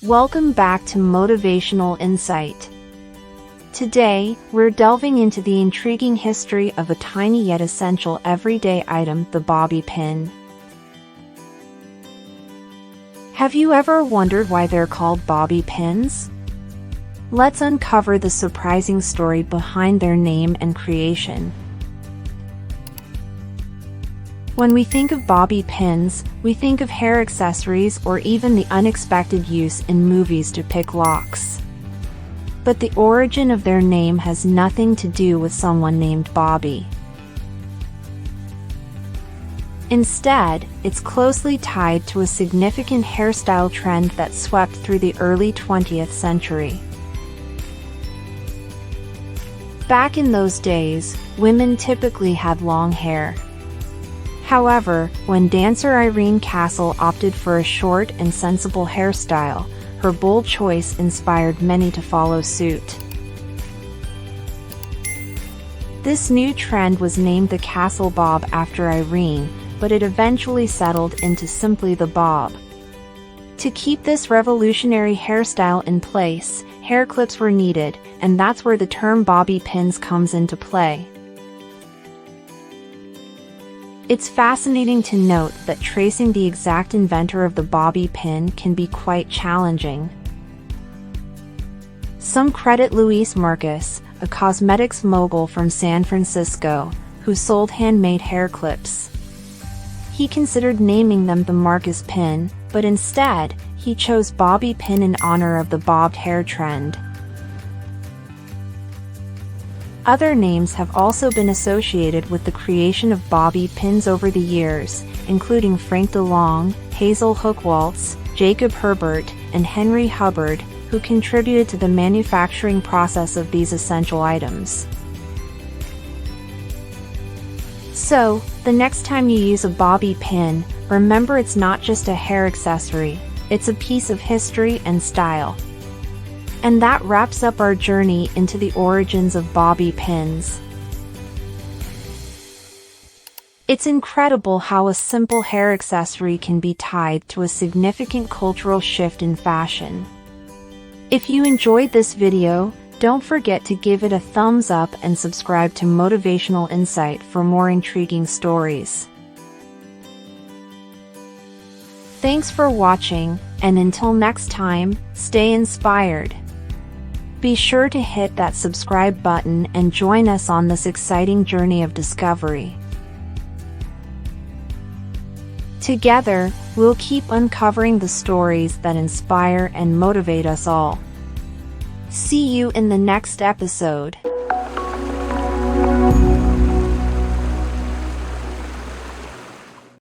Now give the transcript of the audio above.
Welcome back to Motivational Insight. Today, we're delving into the intriguing history of a tiny yet essential everyday item, the bobby pin. Have you ever wondered why they're called bobby pins? Let's uncover the surprising story behind their name and creation. When we think of bobby pins, we think of hair accessories or even the unexpected use in movies to pick locks. But the origin of their name has nothing to do with someone named Bobby. Instead, it's closely tied to a significant hairstyle trend that swept through the early 20th century. Back in those days, women typically had long hair. However, when dancer Irene Castle opted for a short and sensible hairstyle, her bold choice inspired many to follow suit. This new trend was named the Castle Bob after Irene, but it eventually settled into simply the bob. To keep this revolutionary hairstyle in place, hair clips were needed, and that's where the term bobby pins comes into play. It's fascinating to note that tracing the exact inventor of the bobby pin can be quite challenging. Some credit Luis Marcus, a cosmetics mogul from San Francisco, who sold handmade hair clips. He considered naming them the Marcus pin, but instead, he chose bobby pin in honor of the bobbed hair trend. Other names have also been associated with the creation of bobby pins over the years, including Frank DeLong, Hazel Hookwaltz, Jacob Herbert, and Henry Hubbard, who contributed to the manufacturing process of these essential items. So, the next time you use a bobby pin, remember it's not just a hair accessory, it's a piece of history and style. And that wraps up our journey into the origins of bobby pins. It's incredible how a simple hair accessory can be tied to a significant cultural shift in fashion. If you enjoyed this video, don't forget to give it a thumbs up and subscribe to Motivational Insight for more intriguing stories. Thanks for watching, and until next time, stay inspired. Be sure to hit that subscribe button and join us on this exciting journey of discovery. Together, we'll keep uncovering the stories that inspire and motivate us all. See you in the next episode.